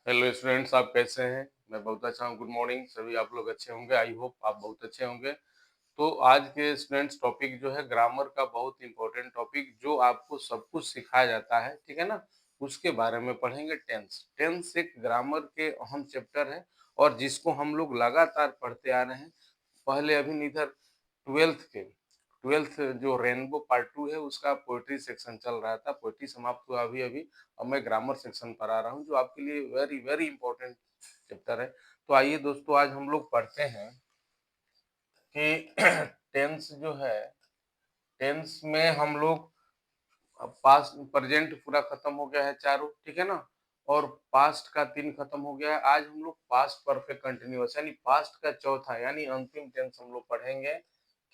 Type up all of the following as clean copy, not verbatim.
Hello students, आप कैसे हैं? मैं बहुत अच्छा हूँ। Good morning. सभी आप लोग अच्छे होंगे। आई होप आप बहुत अच्छे होंगे। तो आज के स्टूडेंट्स टॉपिक जो है ग्रामर का बहुत इंपॉर्टेंट टॉपिक जो आपको सब कुछ सिखाया जाता है, ठीक है ना? उसके बारे में पढ़ेंगे। टेंस। टेंस एक ग्रामर के अहम चैप्टर है और जिसको हम लोग लगातार पढ़ते आ रहे हैं। पहले अभी इधर ट्वेल्थ जो रेनबो पार्ट 2 है उसका पोएट्री सेक्शन चल रहा था। पोएट्री समाप्त हुआ अभी अभी। अब मैं ग्रामर सेक्शन पर आ रहा हूँ जो आपके लिए वेरी वेरी इंपॉर्टेंट चैप्टर है। तो आइए दोस्तों, आज हम लोग पढ़ते हैं कि टेंस जो है, टेंस में हम लोग पास्ट प्रेजेंट पूरा खत्म हो गया है चारों, ठीक है ना? और पास्ट का 3 खत्म हो गया है। आज हम लोग पास्ट परफेक्ट कंटिन्यूअस यानी पास्ट का चौथा यानी अंतिम टेंस हम लोग पढ़ेंगे।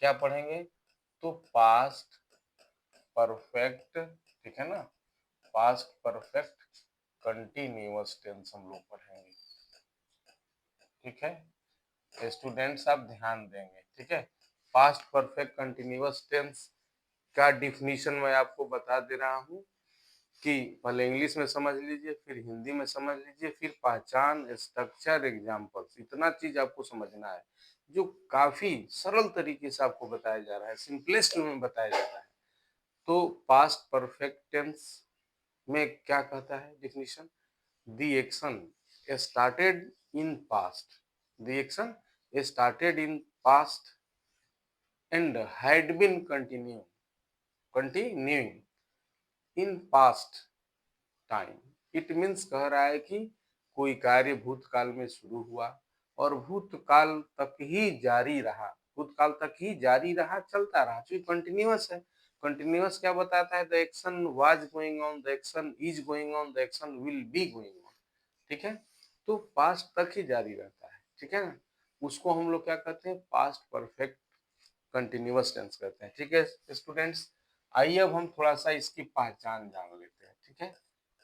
क्या पढ़ेंगे? तो पास्ट परफेक्ट, ठीक है ना? पास्ट परफेक्ट कंटिन्यूअस टेंस हम लोग पढ़ेंगे, ठीक है? स्टूडेंट्स आप ध्यान देंगे, ठीक है? पास्ट परफेक्ट कंटिन्यूअस टेंस का डिफिनीशन मैं आपको बता दे रहा हूँ कि पहले इंग्लिश में समझ लीजिए, फिर हिंदी में समझ लीजिए, फिर पहचान, स्ट्रक्चर, एग्जाम्पल्स। इतना चीज आपको समझना है जो काफी सरल तरीके से आपको बताया जा रहा है, सिंपलेस्ट में बताया जा रहा है। तो पास्ट परफेक्ट टेंस में क्या कहता है definition? The action started in past, the action started in past and had been continuing in past time. It means कह रहा है कि कोई कार्य भूतकाल में शुरू हुआ और भूतकाल तक ही जारी रहा, भूतकाल तक ही जारी रहा, चलता रहा, क्योंकि कंटिन्यूअस है। कंटिन्यूअस क्या बताता है? The action was going on, the action is going on, the action will be going on, ठीक है? तो पास्ट तक ही जारी रहता है, ठीक है ना? उसको हम लोग क्या कहते हैं? पास्ट परफेक्ट कंटिन्यूअस टेंस कहते हैं, ठीक है स्टूडेंट्स? आइए अब हम थोड़ा सा इसकी पहचान जान लेते हैं, ठीक है?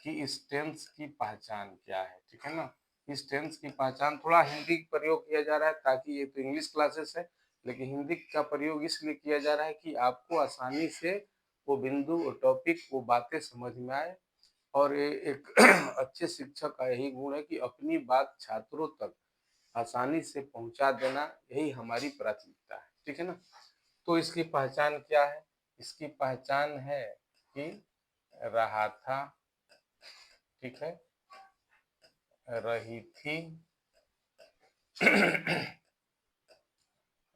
कि इस टेंस की पहचान क्या है, ठीक है ना? इस टेंस की पहचान थोड़ा हिंदी का प्रयोग किया जा रहा है ताकि ये तो इंग्लिश क्लासेस है, लेकिन हिंदी का प्रयोग इसलिए किया जा रहा है कि आपको आसानी से वो बिंदु, वो टॉपिक, वो बातें समझ में आए। और ये एक अच्छे शिक्षक का यही गुण है कि अपनी बात छात्रों तक आसानी से पहुंचा देना, यही हमारी प्राथमिकता है, ठीक है ना? तो इसकी पहचान क्या है? इसकी पहचान है कि रहा था, ठीक है, रही थी,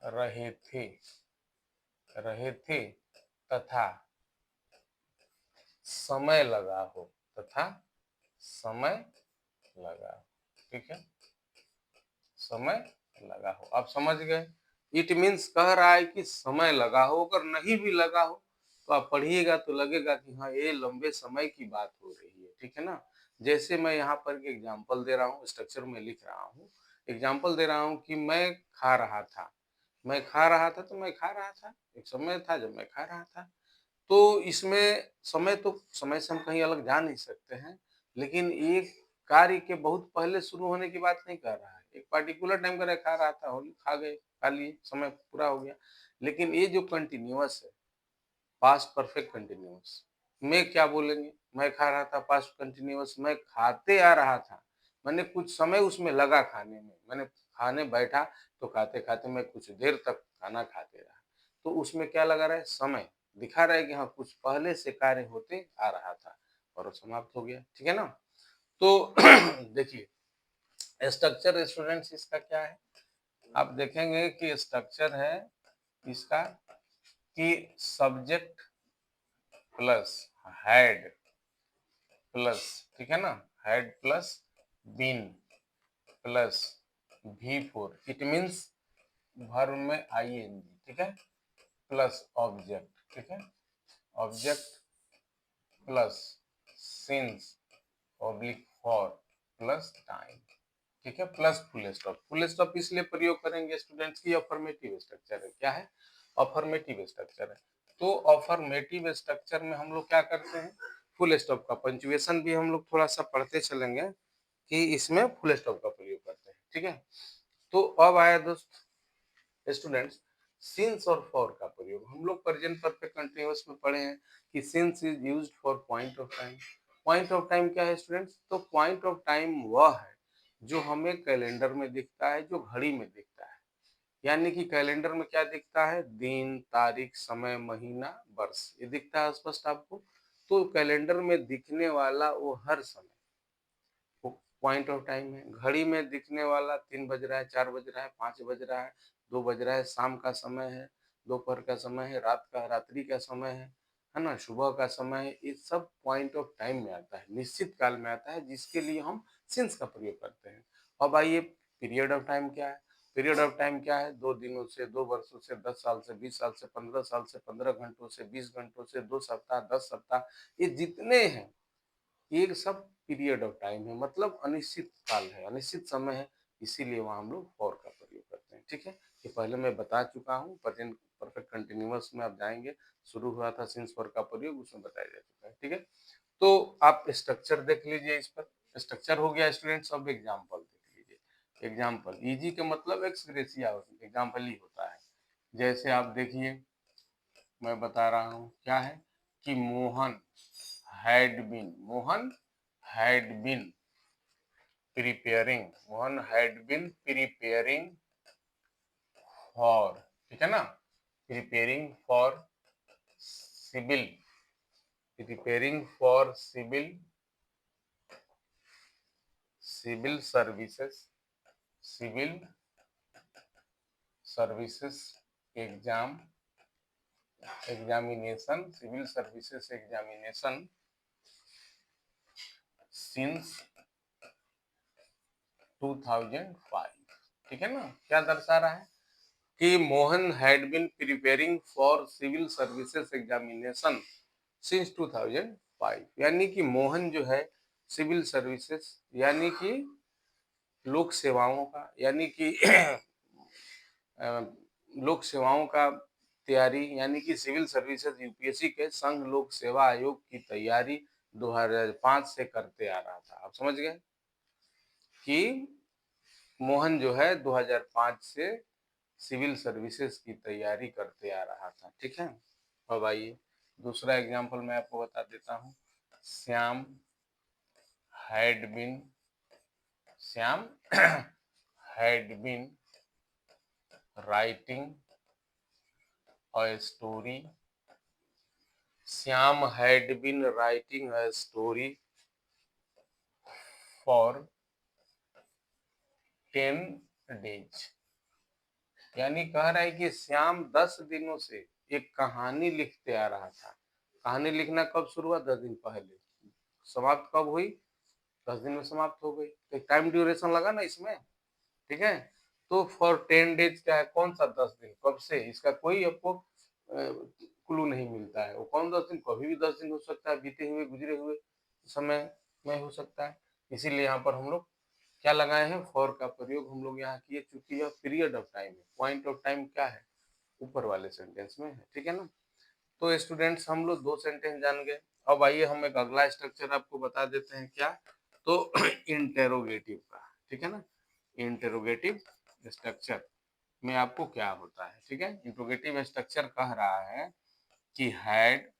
रहे थे, रहे थे, तथा समय लगा हो, तथा समय लगा हो, ठीक है? समय लगा हो, आप समझ गए? इट मीन्स कह रहा है कि समय लगा हो। अगर नहीं भी लगा हो तो आप पढ़िएगा तो लगेगा कि हाँ, ये लंबे समय की बात हो रही है, ठीक है ना? जैसे मैं यहाँ पर एक एग्जाम्पल दे रहा हूँ, स्ट्रक्चर में लिख रहा हूँ। एग्जाम्पल दे रहा हूँ कि मैं खा रहा था। मैं खा रहा था तो मैं खा रहा था, एक समय था जब मैं खा रहा था। तो इसमें समय, तो समय से हम कहीं अलग जा नहीं सकते हैं, लेकिन एक कार्य के बहुत पहले शुरू होने की बात नहीं कर रहा है। एक पर्टिकुलर टाइम का खा रहा था, होली खा गए, खा लिए, समय पूरा हो गया। लेकिन ये जो कंटिन्यूअस है, पास्ट परफेक्ट कंटिन्यूअस में क्या बोलेंगे? मैं खा रहा था, पास्ट कंटिन्यूअस मैं खाते आ रहा था। मैंने कुछ समय उसमें लगा खाने में, मैंने खाने बैठा तो खाते खाते मैं कुछ देर तक खाना खाते रहा। तो उसमें क्या लगा रहा है? समय दिखा रहा है कि हाँ, कुछ पहले से कार्य होते आ रहा था और वो समाप्त हो गया, ठीक है ना? तो देखिए स्ट्रक्चर स्टूडेंट्स इसका क्या है? आप देखेंगे कि स्ट्रक्चर है इसका कि सब्जेक्ट प्लस हैड प्लस, ठीक है ना, had plus been plus V4, it means verb में आईएनजी, ठीक है, प्लस ऑब्जेक्ट, ठीक है, object plus since oblique for plus time, ठीक है, plus full stop. Full stop इसलिए प्रयोग करेंगे स्टूडेंट्स की अफर्मेटिव स्ट्रक्चर है। क्या है? अफर्मेटिव स्ट्रक्चर है। तो अफर्मेटिव स्ट्रक्चर में हम लोग क्या करते हैं? फुल स्टॉप का पंचुएशन भी हम लोग थोड़ा सा पढ़ते चलेंगे कि इसमें फुल स्टॉप का प्रयोग करते हैं, ठीक है? तो अब आया दोस्त स्टूडेंट्स सिंस और फॉर का प्रयोग। हम लोग प्रेजेंट परफेक्ट कंटिन्यूअस में पढ़े हैं कि since is used for point of time. Point of time क्या है स्टूडेंट्स? तो पॉइंट ऑफ टाइम वह है जो हमें कैलेंडर में दिखता है, जो घड़ी में दिखता है। यानी कि कैलेंडर में क्या दिखता है? दिन, तारीख, समय, महीना, वर्ष, ये दिखता है स्पष्ट आपको। तो कैलेंडर में दिखने वाला वो हर समय वो पॉइंट ऑफ टाइम है। घड़ी में दिखने वाला 3 बज रहा है, 4 बज रहा है, 5 बज रहा है, 2 बज रहा है, शाम का समय है, दोपहर का समय है, रात्रि का समय है ना, सुबह का समय है, ये सब पॉइंट ऑफ टाइम में आता है, निश्चित काल में आता है, जिसके लिए हम सिंस का प्रयोग करते हैं। अब आइए पीरियड ऑफ टाइम क्या है? पीरियड ऑफ टाइम क्या है? 2 दिनों से, 2 वर्षों से, 10 साल से, 20 साल से, 15 साल से, 15 घंटों से, 20 घंटों से, 2 सप्ताह, 10 सप्ताह, ये जितने हैं ये सब पीरियड ऑफ टाइम है, मतलब अनिश्चित काल है, अनिश्चित समय है, इसीलिए वहां हम लोग फॉर का प्रयोग करते हैं। ठीक है, ये पहले मैं बता चुका हूँ। प्रेजेंट परफेक्ट कंटिन्यूअस में आप जाएंगे, शुरू हुआ था सिंस फॉर का प्रयोग, उसमें बताया जा चुका है। ठीक है, तो आप स्ट्रक्चर देख लीजिए। इस पर स्ट्रक्चर हो गया स्टूडेंट्स। अब एग्जाम्पल देख लीजिए। एग्जाम्पल इजी के मतलब एक्स ग्रेसिया एग्जाम्पल ही होता है। जैसे आप देखिए, मैं बता रहा हूँ क्या है कि Mohan had been preparing for, ठीक है ना, preparing for civil preparing for civil civil services civil services examination since 2005। ठीक है ना, क्या दर्शा रहा है कि Mohan had been preparing for civil services examination since 2005। यानी कि मोहन जो है सिविल सर्विसेज यानी कि लोक सेवाओं का, यानी कि लोक सेवाओं का तैयारी, यानी कि सिविल सर्विसेज यूपीएससी के संघ लोक सेवा आयोग की तैयारी 2005 से करते आ रहा था। आप समझ गए कि मोहन जो है 2005 से सिविल सर्विसेज की तैयारी करते आ रहा था। ठीक है, अब आइए दूसरा एग्जांपल मैं आपको बता देता हूँ। Shyam had been Shyam had been writing a story Shyam had been writing a story for 10 days. यानी कह रहा है कि श्याम 10 दिनों से एक कहानी लिखते आ रहा था। कहानी लिखना कब शुरू हुआ? 10 दिन पहले। समाप्त कब हुई? 10 दिन में समाप्त हो गई। तो टाइम ड्यूरेशन लगा ना इसमें। ठीक है, तो फॉर 10 डेज क्या है? कौन सा 10 दिन? कब से? इसका कोई आपको क्लू नहीं मिलता है। वो कौन 10 दिन? कभी भी 10 दिन हो सकता है, बीते हुए गुजरे हुए समय में हो सकता है। इसीलिए यहाँ पर हम लोग क्या लगाए हैं? फॉर का प्रयोग हम लोग यहाँ किए, चूंकि यह पीरियड ऑफ टाइम है। पॉइंट ऑफ टाइम क्या है? ऊपर वाले सेंटेंस में है। ठीक है ना, तो स्टूडेंट्स हम लोग 2 सेंटेंस जान गए। अब आइए हम एक अगला स्ट्रक्चर आपको बता देते हैं। क्या? तो इंटेरोगेटिव का। ठीक है ना, इंटेरोगेटिव स्ट्रक्चर में आपको क्या होता है? ठीक है, इंट्रोगेटिव स्ट्रक्चर कह रहा है कि had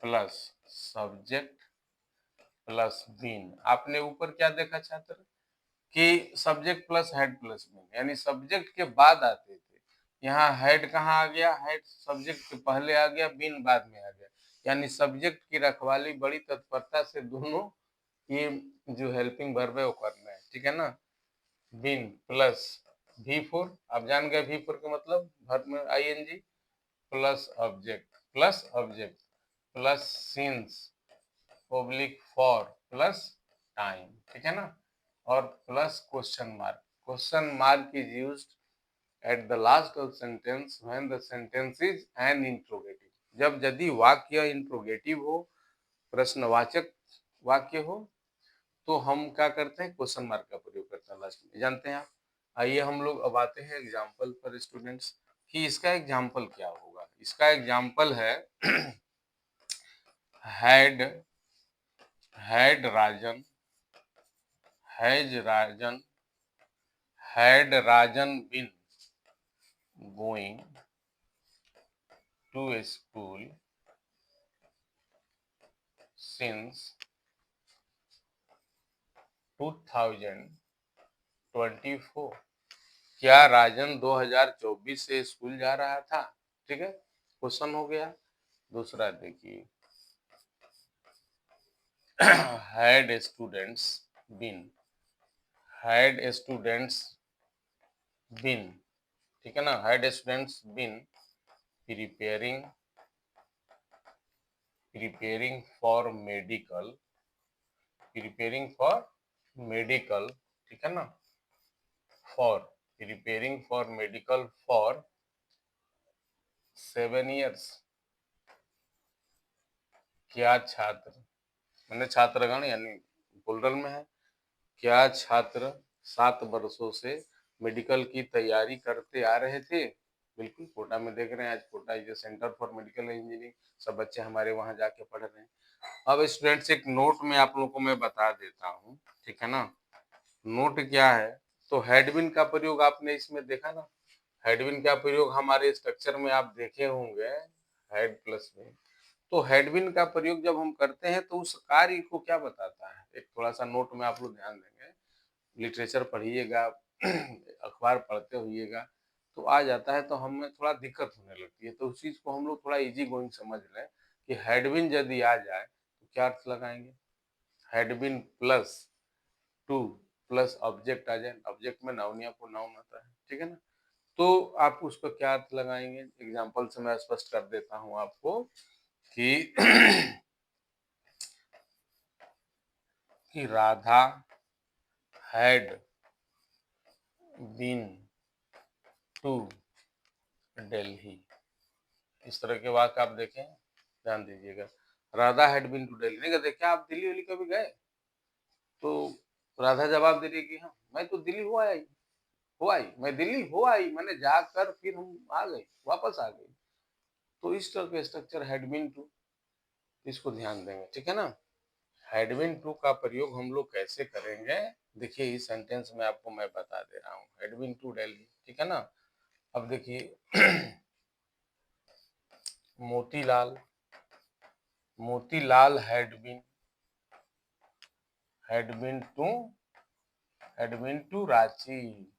plus subject plus been. आपने ऊपर क्या देखा छात्र कि subject plus had plus been, यानी सब्जेक्ट के बाद आते थे। यहाँ हेड कहाँ आ गया? हेड सब्जेक्ट के पहले आ गया, बीन बाद में आ गया। यानी सब्जेक्ट की रखवाली बड़ी तत्परता से दोनों ये जो हेल्पिंग वर्ब है वो करना है। ठीक है ना, बीन प्लस V4। आप जान गए V4 का मतलब वर्ब में ING plus object plus since public for plus time. ठीक है ना, और plus question mark. Question mark is used at the last of sentence when the sentence is an interrogative. जब यदि वाक्य इंट्रोगेटिव हो, प्रश्नवाचक वाक्य हो, तो हम क्या करते हैं? क्वेश्चन मार्क का प्रयोग करते हैं लास्ट में। जानते हैं आप? आइए हम लोग अब आते हैं एग्जाम्पल पर स्टूडेंट्स, कि इसका एग्जाम्पल क्या होगा। इसका एग्जाम्पल है had had Rajan has Rajan had Rajan been going to school since 2024। क्या राजन 2024 से स्कूल जा रहा था? ठीक है, क्वेश्चन हो गया। दूसरा देखिए, had students been, had students been, ठीक है ना, had students been preparing for medical, preparing for medical, ठीक है ना, for preparing for medical for 7 years, क्या छात्र, मैंने छात्रगण यानी प्लुरल में है, क्या छात्र 7 वर्षों से मेडिकल की तैयारी करते आ रहे थे? बिल्कुल, कोटा में देख रहे हैं, आज Kota is centre for medical engineering, सब बच्चे हमारे वहां जाके पढ़ रहे हैं। अब स्टूडेंट्स एक नोट में आप लोगों को मैं बता देता हूँ, ठीक है ना। नोट क्या है, तो हेडविन का प्रयोग आपने इसमें देखा ना, हेडविन का प्रयोग हमारे स्ट्रक्चर में आप देखे होंगे, हेड प्लस में। तो हेडविन का प्रयोग जब हम करते हैं तो उस कार्य को क्या बताता है, एक थोड़ा सा नोट में आप लोग ध्यान देंगे, लिटरेचर पढ़िएगा, अखबार पढ़ते होइएगा, तो आ जाता है, तो हमें थोड़ा दिक्कत होने लगती है। तो उस चीज को हम लोग थोड़ा इजी गोइंग समझ लें कि हेडविन यदि आ जाए तो क्या अर्थ लगाएंगे, हेडविन प्लस टू प्लस ऑब्जेक्ट आ जाए, ऑब्जेक्ट में नाउन या प्रोनाउन आता है, ठीक है ना। तो आप उसका क्या अर्थ लगाएंगे, एग्जाम्पल से मैं स्पष्ट कर देता हूं आपको कि कि Radha had been to Delhi, इस तरह के वाक्य आप देखें, ध्यान दीजिएगा। Radha had been to Delhi, नहीं कहते क्या आप दिल्ली उल्ली कभी गए? तो राधा जवाब दे रही कि हाँ मैं तो दिल्ली हो आई, मैं दिल्ली हो आई, मैंने जाकर फिर हम आ गए, वापस आ गए। तो इस तरह के स्ट्रक्चर हैड बीन टू, इसको ध्यान देंगे, ठीक है ना। हैड बीन टू का प्रयोग हम लोग कैसे करेंगे, देखिए इस सेंटेंस में आपको मैं बता दे रहा हूँ, हैड बीन टू दिल्ली, ठीक है ना। अब देखिए Motilal, Motilal had been to Ranchi,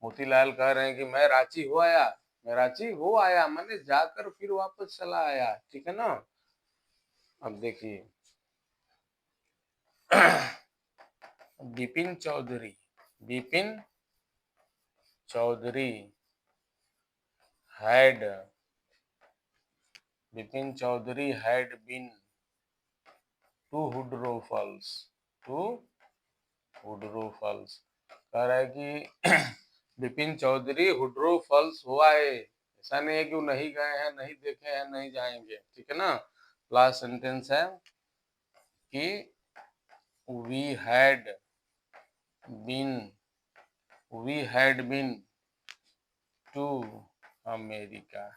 Motilal कह रहे हैं कि मैं रांची हो आया, मैं रांची हो आया, मैंने जाकर फिर वापस चला आया, ठीक है ना। अब देखिए Bipin Chaudhary, Bipin Chaudhary had, Bipin Chaudhary had been to Hundru falls, to Hundru falls, कह रहा है कि बिपिन चौधरी हुड्रो फॉल्स हुआ है, ऐसा नहीं है कि वो नहीं गए हैं, नहीं देखे हैं, नहीं जाएंगे, ठीक है ना। लास्ट सेंटेंस है कि we had been, we had been to America,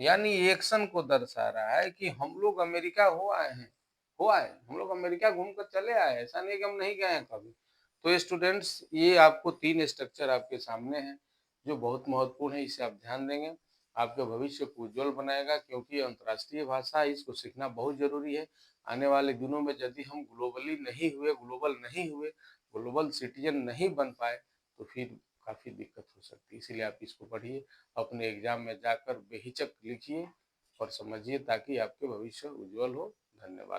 यानी एक्शन को दर्शा रहा है कि हम लोग अमेरिका हो आए हैं, हो आए, हम लोग अमेरिका घूमकर चले आए, ऐसा नहीं कि हम नहीं गए हैं कभी। तो स्टूडेंट्स ये आपको 3 स्ट्रक्चर आपके सामने हैं जो बहुत महत्वपूर्ण है, इसे आप ध्यान देंगे, आपके भविष्य को उज्जवल बनाएगा, क्योंकि अंतर्राष्ट्रीय भाषा है, इसको सीखना बहुत जरूरी है। आने वाले दिनों में यदि हम ग्लोबल सिटीजन नहीं बन पाए तो फिर काफी दिक्कत हो सकती है, इसीलिए आप इसको पढ़िए, अपने एग्जाम में जाकर बेहिचक लिखिए और समझिए, ताकि आपके भविष्य उज्जवल हो। धन्यवाद।